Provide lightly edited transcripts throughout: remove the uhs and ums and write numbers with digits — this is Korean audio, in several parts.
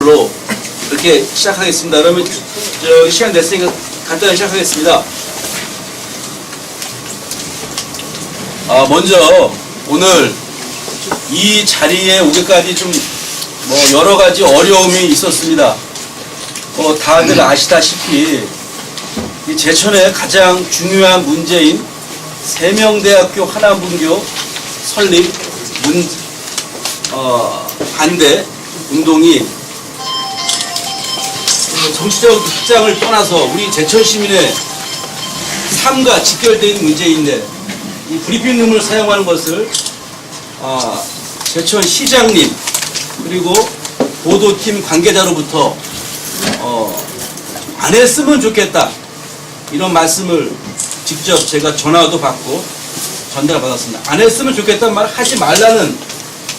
로 이렇게 시작하겠습니다. 그러면 시간 됐으니까 간단히 시작하겠습니다. 먼저 오늘 이 자리에 오기까지 좀 여러 가지 어려움이 있었습니다. 다들 아시다시피 이 제천의 가장 중요한 문제인 세명대학교 하남분교 설립 반대 운동이 정치적 입장을 떠나서 우리 제천 시민의 삶과 직결되어 있는 문제인데, 이 브리핑룸을 사용하는 것을 제천 시장님 그리고 보도팀 관계자로부터 안 했으면 좋겠다, 이런 말씀을 직접 제가 전화도 받고 전달받았습니다. 안 했으면 좋겠다는 말 하지 말라는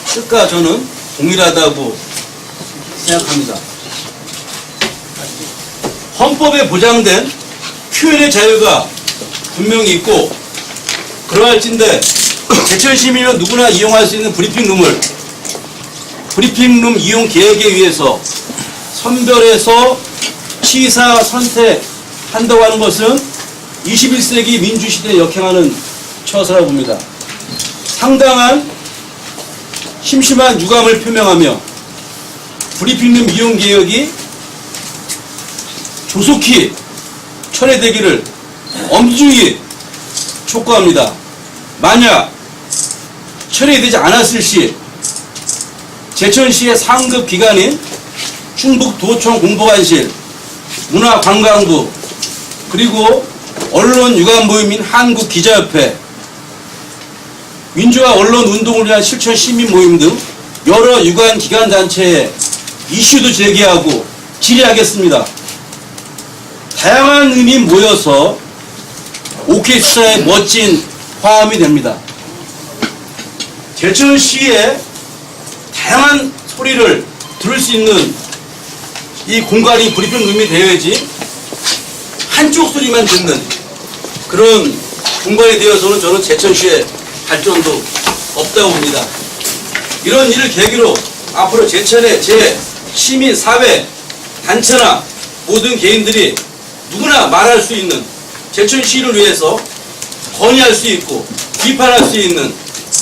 뜻과 저는 동일하다고 생각합니다. 헌법에 보장된 표현의 자유가 분명히 있고 그러할진데, 제천 시민은 누구나 이용할 수 있는 브리핑룸을 브리핑룸 이용 계획에 의해서 선별해서 시사 선택한다고 하는 것은 21세기 민주시대에 역행하는 처사라고 봅니다. 상당한 심심한 유감을 표명하며 브리핑룸 이용 계획이 조속히 철회되기를 엄중히 촉구합니다. 만약 철회되지 않았을 시 제천시의 상급 기관인 충북도청 공보관실, 문화관광부, 그리고 언론유관 모임인 한국기자협회, 민주화 언론운동을 위한 실천 시민 모임 등 여러 유관 기관 단체에 이슈도 제기하고 질의하겠습니다. 다양한 의미 모여서 오케스트라의 멋진 화음이 됩니다. 제천시의 다양한 소리를 들을 수 있는 이 공간이 브리핑룸이 되어야지 한쪽 소리만 듣는 그런 공간이 되어서는 저는 제천시의 발전도 없다고 봅니다. 이런 일을 계기로 앞으로 제천의 제 시민, 사회, 단체나 모든 개인들이 누구나 말할 수 있는, 제천시를 위해서 건의할 수 있고 비판할 수 있는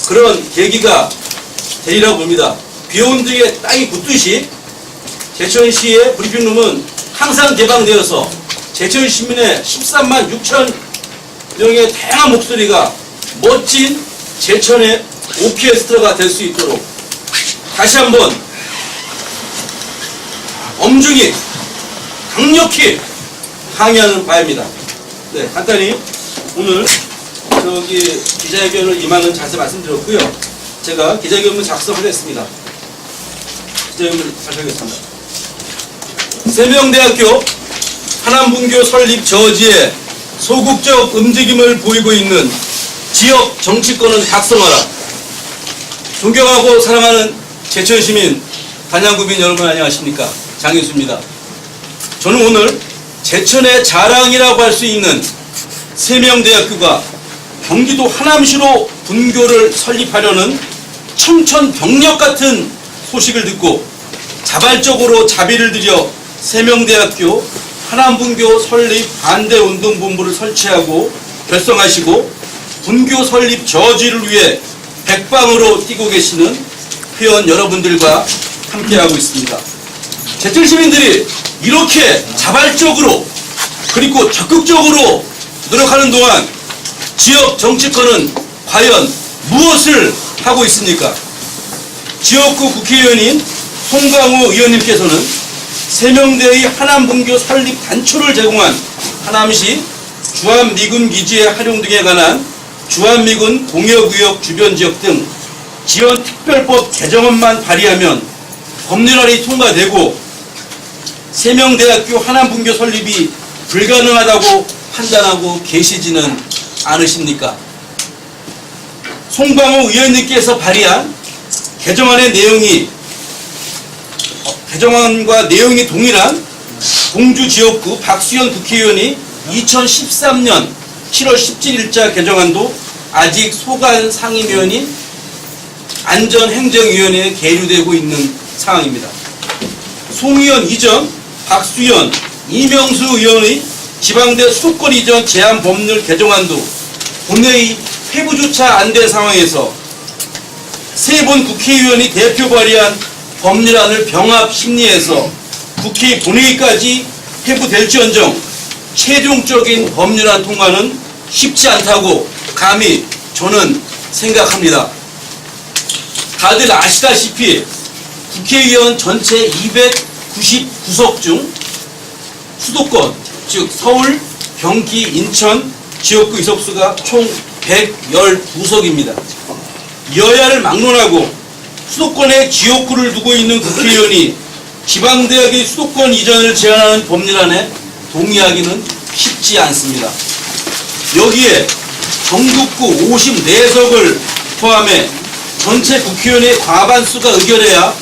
그런 계기가 되리라고 봅니다. 비온 뒤에 땅이 굳듯이 제천시의 브리핑룸은 항상 개방되어서 제천 시민의 13만 6천 명의 다양한 목소리가 멋진 제천의 오케스트라가 될 수 있도록 다시 한번 엄중히 강력히 항의하는 바입니다. 네, 간단히 오늘 기자회견을 임하는 자세 말씀드렸고요. 제가 기자회견문 작성하겠습니다. 기자회견문 발표하겠습니다. 세명대학교 하남분교 설립 저지에 소극적 움직임을 보이고 있는 지역 정치권은 각성하라. 존경하고 사랑하는 제천시민, 단양구민 여러분 안녕하십니까? 장희수입니다. 저는 오늘 제천의 자랑이라고 할 수 있는 세명대학교가 경기도 하남시로 분교를 설립하려는 청천벽력 같은 소식을 듣고 자발적으로 자비를 들여 세명대학교 하남분교 설립 반대운동본부를 설치하고 결성하시고 분교 설립 저지를 위해 백방으로 뛰고 계시는 회원 여러분들과 함께하고 있습니다. 제천 시민들이 이렇게 자발적으로 그리고 적극적으로 노력하는 동안 지역 정치권은 과연 무엇을 하고 있습니까? 지역구 국회의원인 송강호 의원님께서는 세명대의 하남분교 설립 단초를 제공한 하남시 주한미군기지의 활용 등에 관한 주한미군 공여구역 주변지역 등 지원특별법 개정안만 발의하면 법률안이 통과되고 세명대학교 하남분교 설립이 불가능하다고 판단하고 계시지는 않으십니까? 송강호 의원님께서 발의한 개정안과 내용이 동일한 공주지역구 박수현 국회의원이 2013년 7월 17일자 개정안도 아직 소관 상임위원인 안전행정위원회에 계류되고 있는 상황입니다. 송의원 이전, 박수현, 이명수 의원의 지방대 수도권 이전 제한 법률 개정안도 본회의 회부조차 안 된 상황에서 세 분 국회의원이 대표 발의한 법률안을 병합 심리해서 국회 본회의까지 회부될지언정 최종적인 법률안 통과는 쉽지 않다고 감히 저는 생각합니다. 다들 아시다시피 국회의원 전체 299석 중 수도권, 즉 서울, 경기, 인천 지역구 의석수가 총 112석입니다. 여야를 막론하고 수도권에 지역구를 두고 있는 국회의원이 지방대학의 수도권 이전을 제한하는 법률안에 동의하기는 쉽지 않습니다. 여기에 전국구 54석을 포함해 전체 국회의원의 과반수가 의결해야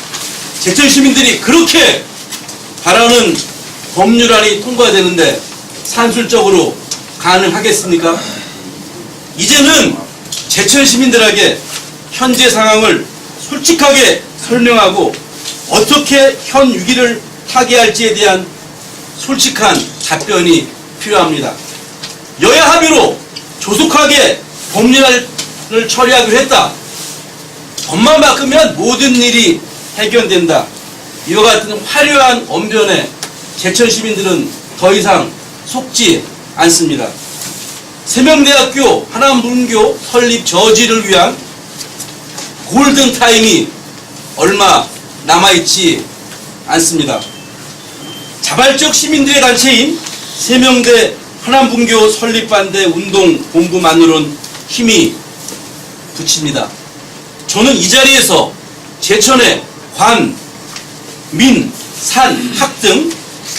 제천 시민들이 그렇게 바라는 법률안이 통과되는데 산술적으로 가능하겠습니까? 이제는 제천 시민들에게 현재 상황을 솔직하게 설명하고 어떻게 현 위기를 타개할지에 대한 솔직한 답변이 필요합니다. 여야 합의로 조속하게 법률안을 처리하기로 했다. 법만 바꾸면 모든 일이 해결된다. 이와 같은 화려한 언변에 제천 시민들은 더 이상 속지 않습니다. 세명대학교 하남문교 설립 저지를 위한 골든타임이 얼마 남아있지 않습니다. 자발적 시민들의 단체인 세명대 하남문교 설립 반대 운동 본부만으로는 힘이 붙입니다. 저는 이 자리에서 제천의 관, 민, 산, 학 등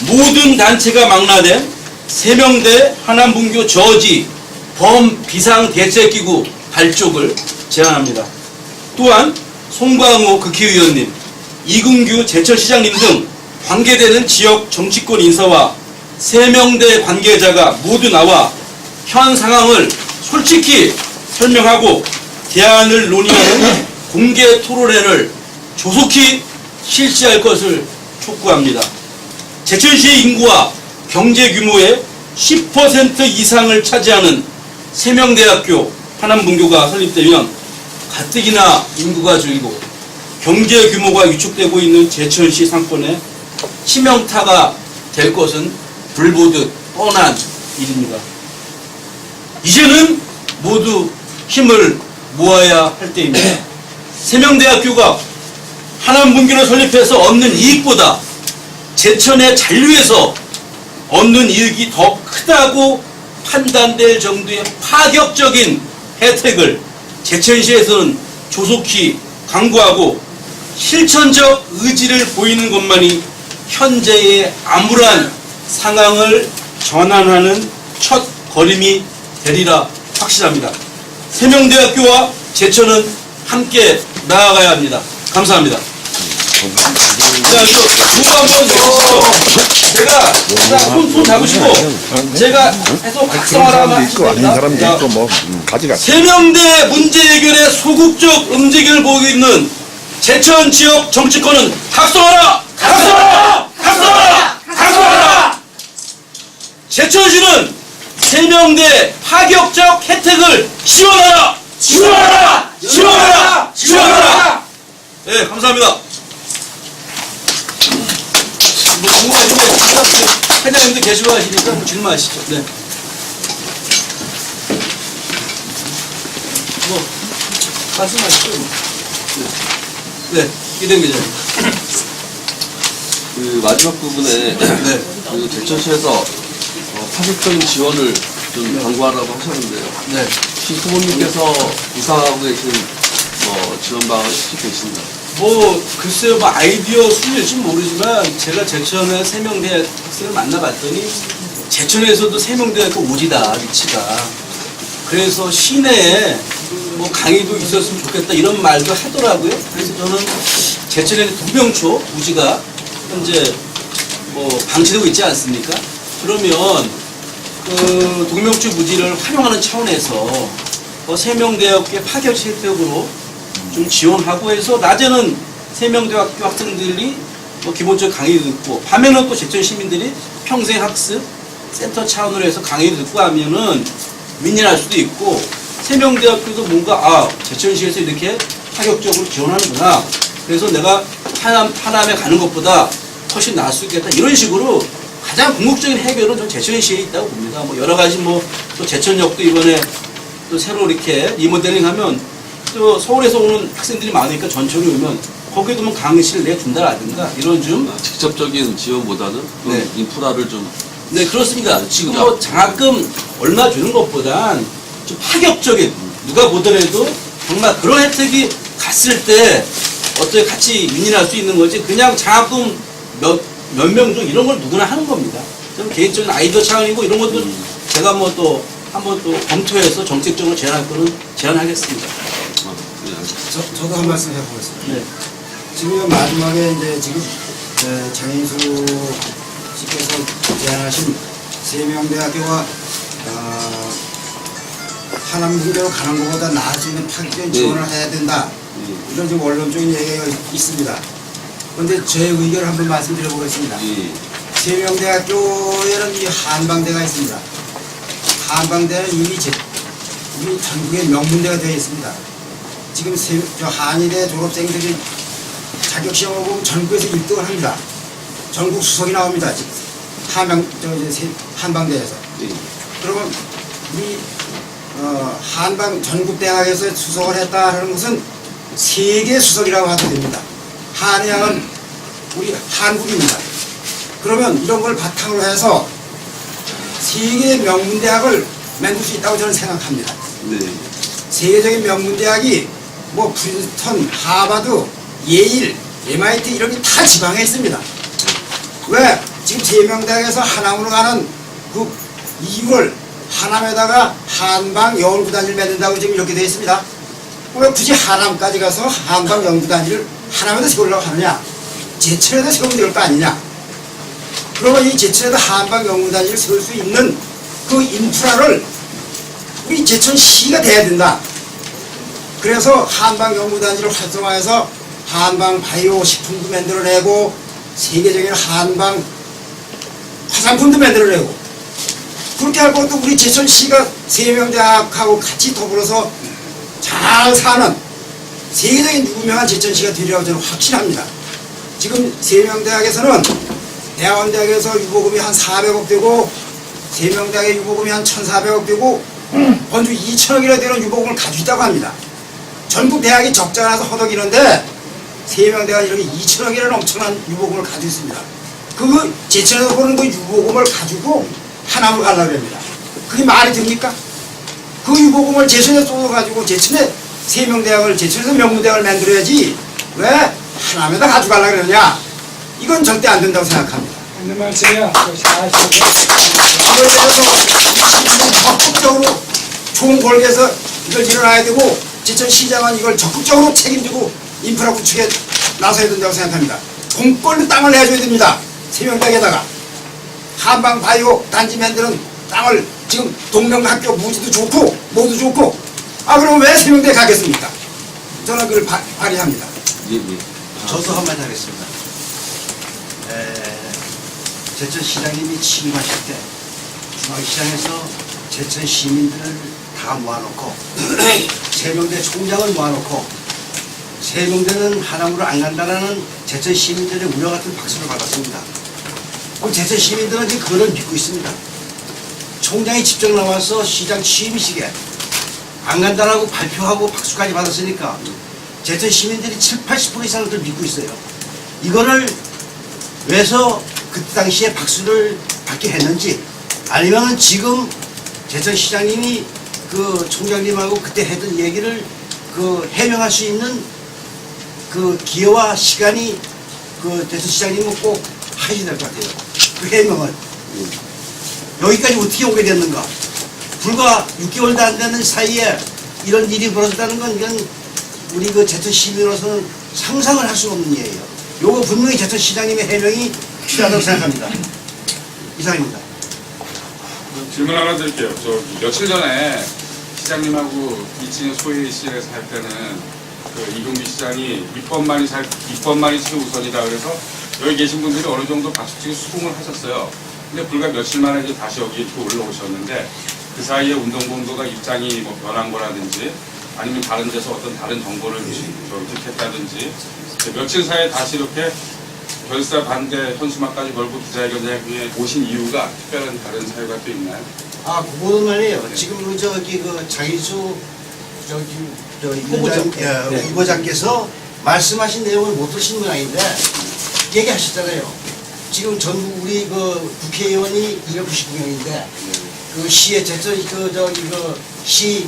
모든 단체가 망라된 세명대 하남문교 저지 범비상대책기구 발족을 제안합니다. 또한 송광호 국회의원님, 이근규 제천시장님 등 관계되는 지역 정치권 인사와 세명대 관계자가 모두 나와 현 상황을 솔직히 설명하고 대안을 논의하는 공개 토론회를 조속히 실시할 것을 촉구합니다. 제천시의 인구와 경제 규모의 10% 이상을 차지하는 세명대학교 하남문교가 설립되면 가뜩이나 인구가 줄고 경제 규모가 위축되고 있는 제천시 상권에 치명타가 될 것은 불보듯 뻔한 일입니다. 이제는 모두 힘을 모아야 할 때입니다. 세명대학교가 하남문교를 설립해서 얻는 이익보다 제천의 잔류에서 얻는 이익이 더 크다고 판단될 정도의 파격적인 혜택을 제천시에서는 조속히 강구하고 실천적 의지를 보이는 것만이 현재의 암울한 상황을 전환하는 첫 걸음이 되리라 확신합니다. 세명대학교와 제천은 함께 나아가야 합니다. 감사합니다. 자, 누구 한번 내주시죠. 제가 손 잡으시고 제가 계속 각성하라고 있고 아닌 사람도 있고 뭐 가지가. 세명대 문제 해결에 소극적 움직임을 보이고 있는 제천 지역 정치권은 각성하라! 각성하라! 각성하라! 각성하라! 제천시는 세명대 파격적 혜택을 지원하라! 지원하라! 지원하라! 지원하라! 네, 감사합니다. 뭐 궁금하시면 회장님들 계시고 하시니까 뭐 질문하시죠. 네. 뭐 말씀하시죠. 네, 이등 기자님. 그 마지막 부분에 네. 그 제천시에서 파격적인 지원을 좀 강구하라고 하셨는데요. 네. 혹시 후보님께서 구상하고 계신 지원 방안이 혹시 계신가요? 뭐 글쎄요, 뭐 아이디어 수일지는 모르지만 제가 제천의 세명대 학생을 만나봤더니 제천에서도 세명대학교 오지다 위치가. 그래서 시내에 뭐 강의도 있었으면 좋겠다 이런 말도 하더라고요. 그래서 저는 제천에는 동명초 우지가 현재 뭐 방치되고 있지 않습니까? 그러면 그 동명초 부지를 활용하는 차원에서 세명대학교의 파격 혜택으로 좀 지원하고 해서 낮에는 세명대학교 학생들이 뭐 기본적으로 강의도 듣고 반면에 또 제천 시민들이 평생 학습 센터 차원으로 해서 강의도 듣고 하면은 민연할 수도 있고 세명대학교도 뭔가 제천시에서 이렇게 파격적으로 지원하는구나. 그래서 내가 하남에 가는 것보다 훨씬 나을 수 있겠다. 이런 식으로 가장 궁극적인 해결은 전 제천시에 있다고 봅니다. 뭐 여러 가지 뭐 또 제천역도 이번에 또 새로 이렇게 리모델링하면 또 서울에서 오는 학생들이 많으니까 전철이 오면 거기도 뭐 강의실을 내준다라든가 이런 좀 직접적인 지원보다는 좀 네. 인프라를 좀 네, 그렇습니다. 지금 뭐 장학금 얼마 주는 것보단 좀 파격적인, 누가 보더라도 정말 그런 혜택이 갔을 때 어떻게 같이 윈윈할 수 있는 거지, 그냥 장학금 몇 명 중 이런 걸 누구나 하는 겁니다. 좀 개인적인 아이디어 차원이고 이런 것도 제가 뭐 또 한번 또 검토해서 정책적으로 제안할 거는 제안하겠습니다. 저도 한 말씀 해보겠습니다. 네. 지금 마지막에 이제 지금 장인수 씨께서 제안하신 세명대학교가 하남대로 가는 것보다 나을 수 있는 파격적인 지원을 해야 된다. 이런 좀 원론적인 얘기가 있습니다. 그런데 제 의견을 한번 말씀드려보겠습니다. 세명대학교에는 이 한방대가 있습니다. 한방대는 이미 전국의 명문대가 되어 있습니다. 지금 저 한의대 졸업생들이 자격시험을 보면 전국에서 1등을 합니다. 전국 수석이 나옵니다. 지금 한방대에서. 그러면 우리 한방 전국대학에서 수석을 했다 하는 것은 세계 수석이라고 하도 됩니다. 한의학은 우리 한국입니다. 그러면 이런 걸 바탕으로 해서 세계 명문대학을 만들 수 있다고 저는 생각합니다. 네. 세계적인 명문대학이 뭐 프린스턴, 하버드, 예일, MIT 이런 게 다 지방에 있습니다. 왜? 지금 세명대학에서 하남으로 가는 그 이유를 하남에다가 한방 연구단지를 맺는다고 지금 이렇게 되어 있습니다. 왜 굳이 하남까지 가서 한방 연구단지를 하남에다 세우려고 하느냐? 제천에다 세우면 될 거 아니냐? 그러면 이 제천에다 한방 연구단지를 세울 수 있는 그 인프라를 우리 제천시가 돼야 된다. 그래서 한방 연구단지를 활성화해서 한방 바이오 식품도 만들어내고 세계적인 한방 화장품도 만들어내고 그렇게 할 것도 우리 제천시가 세명대학하고 같이 더불어서 잘 사는 세계적인 유명한 제천시가 되리라고 저는 확신합니다. 지금 세명대학에서는 대학원대학에서 유보금이 한 400억 되고 세명대학의 유보금이 한 1,400억 되고 건주 2천억이나 되는 유보금을 가지고 있다고 합니다. 전국 대학이 적자 나서 허덕이는데 세명대가 이렇게 2천억이라는 엄청난 유보금을 가지고 있습니다. 그 제천에서 보는 그 유보금을 가지고 하남을 가려고 합니다. 그게 말이 됩니까? 그 유보금을 제천에 쏟아가지고 제천에 세명대학을 제천에서 명문대학을 만들어야지 왜 하남에다 가져가려고 그러냐? 이건 절대 안 된다고 생각합니다. 맞는 말씀이야. 이걸 대해서 적극적으로 좋은 골에서 이걸 일어나야 되고 제천시장은 이걸 적극적으로 책임지고 인프라 구축에 나서야 된다고 생각합니다. 공권의 땅을 내줘야 됩니다. 세명대학에다가 한방 바이오 단지 만드는 땅을 지금 동명학교 무지도 좋고 모두 좋고 그럼 왜 세명대에 가겠습니까? 저는 그걸 발의합니다. 저도 한마디 하겠습니다. 제천시장님이 취임하실 때 중앙시장에서 제천 시민들을 다 모아놓고 세명대 총장을 모아놓고 세명대는 하남으로 안 간다라는 제천 시민들의 우려 같은 박수를 받았습니다. 그럼 제천 시민들은 지금 그거를 믿고 있습니다. 총장이 직접 나와서 시장 취임식에 안 간다라고 발표하고 박수까지 받았으니까 제천 시민들이 70~80% 이상을 그걸 믿고 있어요. 이거를 왜서 그 당시에 박수를 받게 했는지 아니면 지금 제천시장님이 그 총장님하고 그때 했던 얘기를 그 해명할 수 있는 그 기회와 시간이 그 제천시장님은 꼭 하셔야 될 것 같아요. 그 해명을. 여기까지 어떻게 오게 됐는가. 불과 6개월도 안 되는 사이에 이런 일이 벌어졌다는 건 이건 우리 그 제천 시민으로서는 상상을 할 수 없는 일이에요. 요거 분명히 제천시장님의 해명이 필요하다고 생각합니다. 이상입니다. 질문 하나 드릴게요. 저 며칠 전에 시장님하고 2층 소회의실에서 할 때는 그 이동기 시장이 입법만이 최우선이다 그래서 여기 계신 분들이 어느 정도 박수치기 수긍을 하셨어요. 근데 불과 며칠 만에 이제 다시 여기 이렇게 올라오셨는데 그 사이에 운동본부가 입장이 뭐 변한 거라든지 아니면 다른 데서 어떤 다른 정보를 획득했다든지 며칠 사이에 다시 이렇게 결사 반대 현수막까지 걸고 기자회견장에 오신 이유가 특별한 다른 사유가 또 있나요? 아, 그거는 말이에요. 지금 그 장희수 후보자께서 말씀하신 내용을 못 들으신 모양인데 얘기하셨잖아요. 지금 전국 우리 그 국회의원이 299명인데 그 시의 시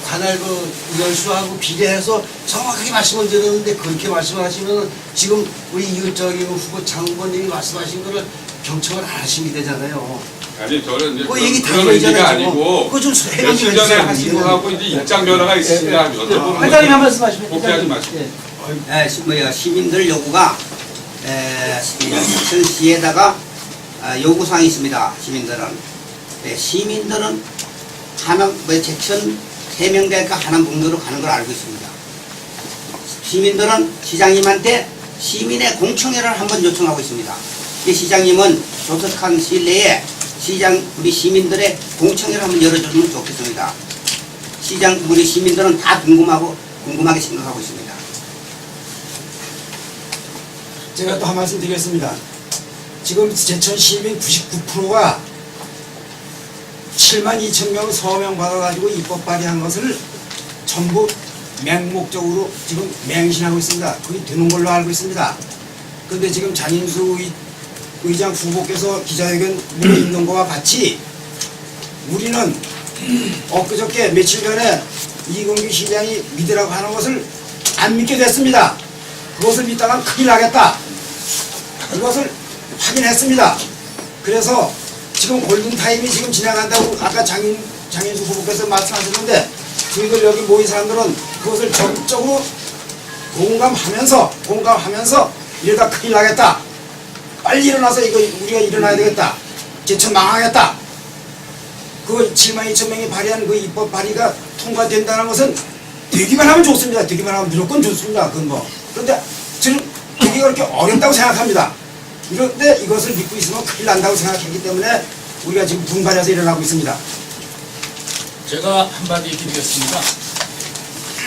관할 그 의원수하고 비례해서 정확하게 말씀을 드렸는데 그렇게 말씀을 하시면 지금 우리 후보 장 후보님이 말씀하신 거를 경청을 안 하시게 되잖아요. 아니 저는 이제 그 얘기 다 그런 의미가 얘기하잖아요, 아니고 그거 좀 해명해 며칠 전에 주세요. 하신 거하고 이제 입장 변화가 있으시냐 여쭤보는 회장님 한 말씀 하시면 복귀하지 마시고 시민들 요구가 시에다가 요구사항이 있습니다. 시민들은 제천 세명대학교 하남북로로 가는 걸 알고 있습니다. 시민들은 시장님한테 시민의 공청회를 한번 요청하고 있습니다. 이 시장님은 조속한 시일 내에 우리 시민들의 공청회를 한번 열어주면 좋겠습니다. 우리 시민들은 다 궁금하게 생각하고 있습니다. 제가 또 한 말씀 드리겠습니다. 지금 제천 시민 99%가 7만 2천 명 서명 받아가지고 입법 발의한 것을 전부 맹목적으로 지금 맹신하고 있습니다. 그게 되는 걸로 알고 있습니다. 그런데 지금 장인수 의장 후보께서 기자회견 문에 있는 것과 같이 우리는 엊그저께 며칠 전에 이근규 시장이 믿으라고 하는 것을 안 믿게 됐습니다. 그것을 믿다가 큰일 나겠다. 이것을 확인했습니다. 그래서 지금 골든타임이 지금 지나간다고 아까 장인수 후보께서 말씀하셨는데 저희들 여기 모인 사람들은 그것을 적극적으로 공감하면서 이러다 큰일 나겠다. 빨리 일어나서 우리가 일어나야 되겠다. 제천 망하겠다. 그 7만 2천 명이 발의한 그 입법 발의가 통과된다는 것은 되기만 하면 좋습니다. 되기만 하면 무조건 좋습니다. 그건 뭐. 그런데 저는 되기가 그렇게 어렵다고 생각합니다. 그런데 이것을 믿고 있으면 큰일 난다고 생각했기 때문에 우리가 지금 분발해서 일어나고 있습니다. 제가 한마디 드리겠습니다.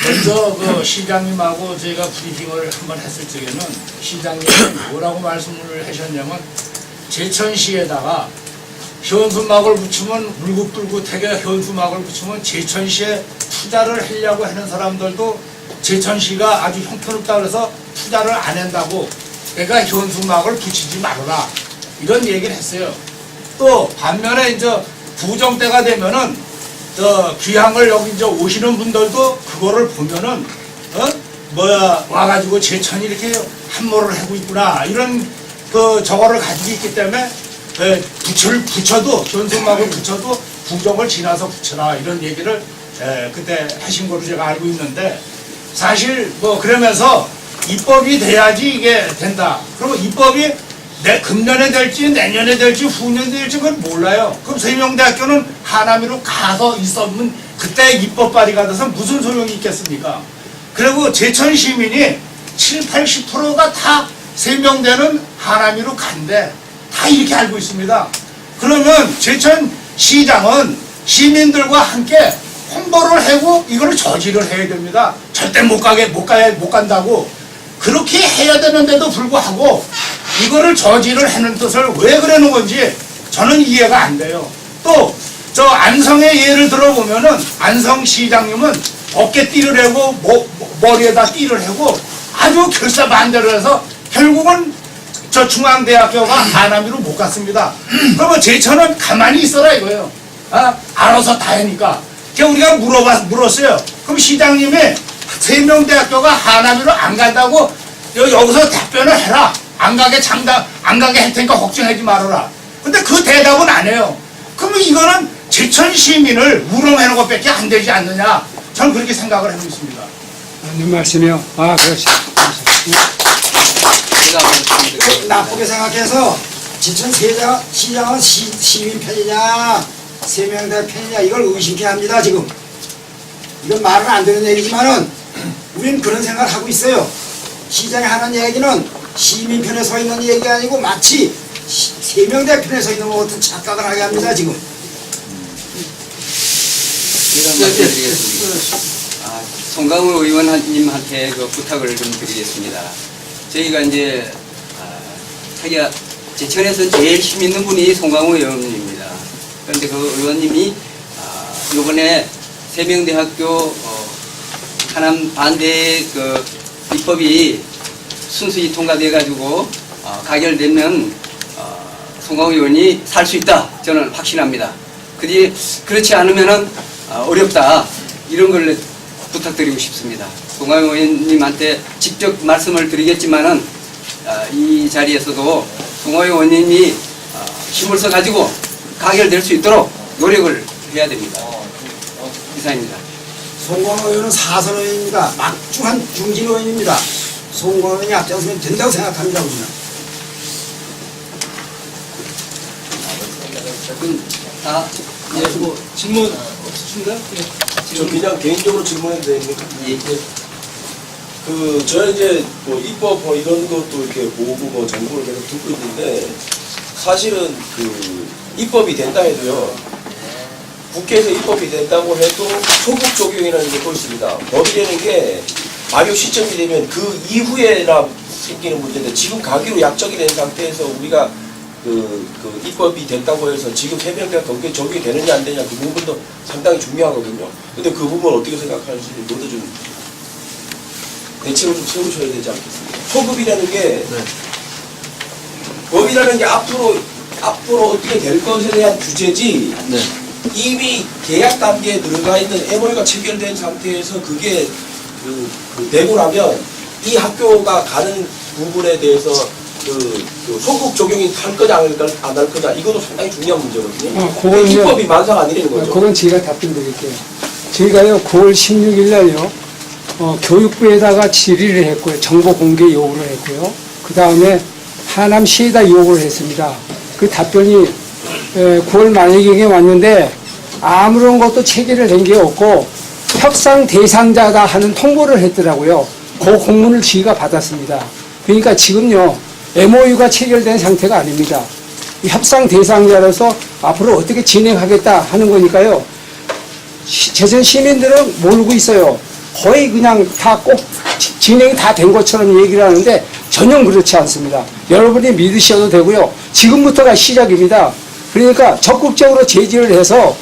먼저 그 시장님하고 저희가 브리핑을 한번 했을 적에는 시장님이 뭐라고 말씀을 하셨냐면 제천시에다가 현수막을 붙이면 울긋불긋하게 현수막을 붙이면 제천시에 투자를 하려고 하는 사람들도 제천시가 아주 형편없다 그래서 투자를 안 한다고 그러니까 현수막을 붙이지 말아라 이런 얘기를 했어요. 또 반면에 이제 부정 때가 되면은 귀향을 여기 이제 오시는 분들도 그거를 보면은 와가지고 제천이 이렇게 함몰을 하고 있구나 이런 저거를 가지고 있기 때문에 붙여도 현수막을 붙여도 부정을 지나서 붙여라 이런 얘기를 그때 하신 걸로 제가 알고 있는데 사실 그러면서 입법이 돼야지 이게 된다. 그리고 입법이 금년에 될지 내년에 될지 후년에 될지 그건 몰라요. 그럼 세명대학교는 하남이로 가서 있었으면 그때 입법 발의가 돼서 무슨 소용이 있겠습니까? 그리고 제천 시민이 70~80%가 다 세명대는 하남이로 간대. 다 이렇게 알고 있습니다. 그러면 제천 시장은 시민들과 함께 홍보를 하고 이걸 저지를 해야 됩니다. 절대 못 간다고. 그렇게 해야 되는데도 불구하고 이거를 저지를 하는 뜻을 왜 그러는 건지 저는 이해가 안 돼요. 또 저 안성의 예를 들어보면은 안성시장님은 어깨띠를 하고 머리에다 띠를 하고 아주 결사반대로 해서 결국은 저 중앙대학교가 하남이로 못 갔습니다. 그러면 제천은 가만히 있어라 이거예요. 알아서 다 하니까. 우리가 물었어요. 그럼 시장님이 세명대학교가 하남이로 안 간다고 여기서 답변을 해라. 안 가게 할 테니까 걱정하지 말아라. 근데 그 대답은 안 해요. 그러면 이거는 제천 시민을 우롱하는 것밖에 안 되지 않느냐. 저는 그렇게 생각을 하고 있습니다. 맞는 말씀이요. 그렇지. 나쁘게 생각해서 제천 시장은 시민 편이냐 세명대 편이냐 이걸 의심케 합니다. 지금 이건 말은 안 되는 얘기지만은 우리는 그런 생각을 하고 있어요. 시장이 하는 얘기는 시민 편에 서 있는 얘기가 아니고 마치 세명대 편에 서 있는 것 같은 착각을 하게 합니다 지금. 이런 말씀드리겠습니다. 송강호 의원님한테 그 부탁을 좀 드리겠습니다. 저희가 이제 자기가 제천에서 제일 힘 있는 분이 송강호 의원님입니다. 그런데 그 의원님이 이번에 세명대학교 하남 반대 그 입법이 순수히 통과돼 가지고 가결되면 송강호 의원이 살 수 있다 저는 확신합니다. 그렇지 않으면은 어렵다 이런 걸 부탁드리고 싶습니다. 송강호 의원님한테 직접 말씀을 드리겠지만은 이 자리에서도 송강호 의원님이 힘을 써 가지고 가결될 수 있도록 노력을 해야 됩니다. 이상입니다. 송광호 의원은 사선 의원입니다. 막중한 중진 의원입니다. 송광호 의원이 앞장서면 된다고 생각합니다. 우리는. 뭐 질문 없으신가요? 저 그냥 개인적으로 질문해도 됩니까? 예. 저는 이제 뭐 입법 뭐 이런 것도 이렇게 보고 뭐 정보를 계속 듣고 있는데 사실은 입법이 된다 해도요. 국회에서 입법이 된다고 해도 소급 적용이라는 게 또 있습니다. 법이라는 게 발효 시점이 되면 그 이후에나 생기는 문제인데 지금 가기로 약정이 된 상태에서 우리가 입법이 됐다고 해서 지금 세명대가 거기에 적용이 되느냐 안 되느냐 그 부분도 상당히 중요하거든요. 근데 그 부분 어떻게 생각하는지 모두 좀 대책을 좀 세우셔야 되지 않겠습니까? 소급이라는 게 법이라는 게 앞으로 어떻게 될 것에 대한 규제지 이미 계약 단계에 들어가 있는 MOU가 체결된 상태에서 그게 되고 나면 이 학교가 가는 부분에 대해서 소급 적용이 할 거냐 안 할 거냐 이것도 상당히 중요한 문제거든요. 입법이 만사가 아니라는 거죠. 그건 제가 답변 드릴게요. 저희가요 9월 16일 날요 교육부에다가 질의를 했고요. 정보 공개 요구를 했고요. 그 다음에 하남시에다 요구를 했습니다. 그 답변이 9월 말경에 왔는데 아무런 것도 체계를 낸 게 없고 협상 대상자다 하는 통보를 했더라고요. 그 공문을 저희가 받았습니다. 그러니까 지금요 MOU가 체결된 상태가 아닙니다. 협상 대상자로서 앞으로 어떻게 진행하겠다 하는 거니까요. 제천 시민들은 모르고 있어요. 거의 그냥 다 꼭 진행이 다 된 것처럼 얘기를 하는데 전혀 그렇지 않습니다. 여러분이 믿으셔도 되고요. 지금부터가 시작입니다. 그러니까 적극적으로 제지를 해서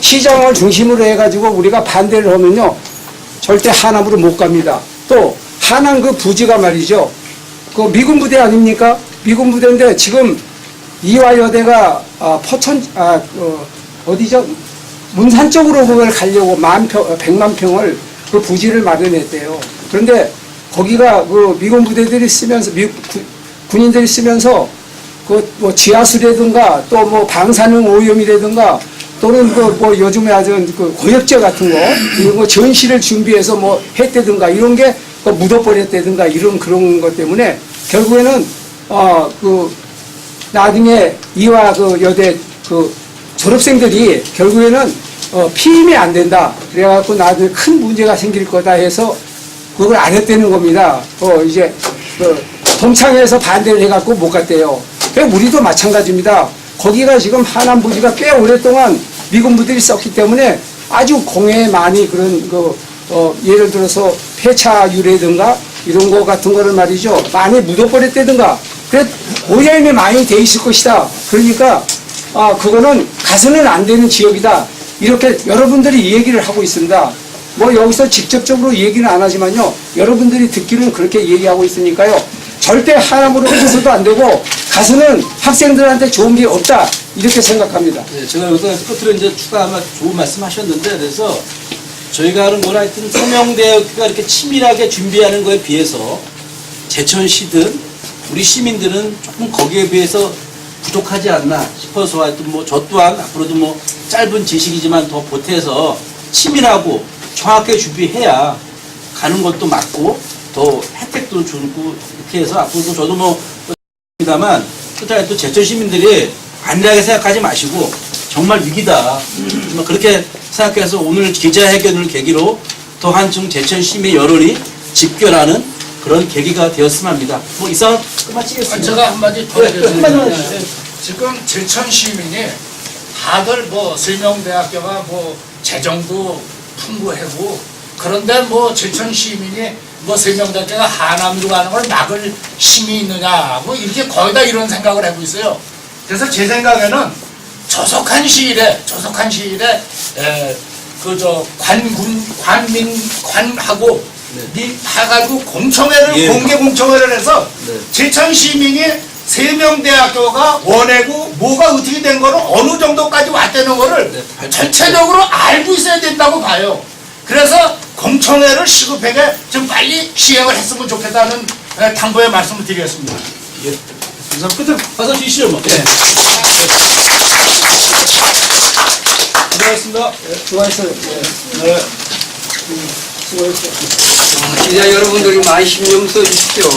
시장을 중심으로 해가지고 우리가 반대를 하면요. 절대 하남으로 못 갑니다. 또 하남 그 부지가 말이죠. 그 미군 부대 아닙니까? 미군 부대인데 지금 이화여대가 어디죠? 문산 쪽으로 그걸 가려고 100만 평을 그 부지를 마련했대요. 그런데 거기가 그 미군 부대들이 쓰면서 군인들이 쓰면서 그 뭐 지하수라든가 또 뭐 방사능 오염이라든가 또는 그 뭐 요즘에 아주 그 고엽제 같은 거 이런 거 전시를 준비해서 뭐 했다든가 이런 게 묻어버렸다든가 이런 그런 것 때문에 결국에는 나중에 이화 그 여대 그 졸업생들이 결국에는 피임이 안 된다. 그래갖고 나중에 큰 문제가 생길 거다 해서 그걸 안 했다는 겁니다. 이제 동창회에서 반대를 해갖고 못 갔대요. 우리도 마찬가지입니다. 거기가 지금 하남 부지가 꽤 오랫동안 미군 부들이 썼기 때문에 아주 공해에 많이 그런 예를 들어서 폐차유라든가 이런 거 같은 거를 말이죠. 많이 묻어버렸다든가 그래 오염이 많이 돼 있을 것이다. 그러니까 그거는 가서는 안 되는 지역이다. 이렇게 여러분들이 얘기를 하고 있습니다. 뭐 여기서 직접적으로 얘기는 안 하지만요. 여러분들이 듣기는 그렇게 얘기하고 있으니까요. 절대 하남으로 가서도 안 되고 가서는 학생들한테 좋은 게 없다. 이렇게 생각합니다. 네, 제가 여기서 끝으로 이제 추가 아마 좋은 말씀 하셨는데 그래서 저희가 하는 건 하여튼 세명대가 이렇게 치밀하게 준비하는 거에 비해서 제천시든 우리 시민들은 조금 거기에 비해서 부족하지 않나 싶어서 하여튼 뭐 저 또한 앞으로도 뭐 짧은 지식이지만 더 보태서 치밀하고 정확하게 준비해야 가는 것도 맞고 더 혜택도 주고 이렇게 해서 앞으로도 저도 뭐 입니다만 또 제천 시민들이 안일하게 생각하지 마시고 정말 위기다. 정말 그렇게 생각해서 오늘 기자회견을 계기로 더 한층 제천 시민 여론이 집결하는 그런 계기가 되었으면 합니다. 뭐 이상 끝마치겠습니다. 제가 한마디 더 네, 한마디만 하겠습니다. 해주세요. 지금 제천 시민이 다들 뭐 세명대학교가 뭐 재정도 풍부하고 그런데 뭐 제천 시민이 뭐 세명대학교가 하남으로 가는 걸 막을 힘이 있느냐 뭐 이렇게 거의 다 이런 생각을 하고 있어요. 그래서 제 생각에는 조속한 시일에 그저 관하고 해가지고 공청회를 예. 공개 공청회를 해서 네. 제천 시민이 세명대학교가 원하고 뭐가 어떻게 된 거를 어느 정도까지 왔다는 거를 전체적으로 알고 있어야 된다고 봐요. 그래서 공청회를 시급하게 좀 빨리 시행을 했으면 좋겠다는 당부의 말씀을 드리겠습니다. 예. 그래서 끝을 가서 주시죠 뭐. 예. 수고하셨습니다. 수고하셨어요. 네. 수고했어요. 기자 여러분들이 많이 신경 써주십시오.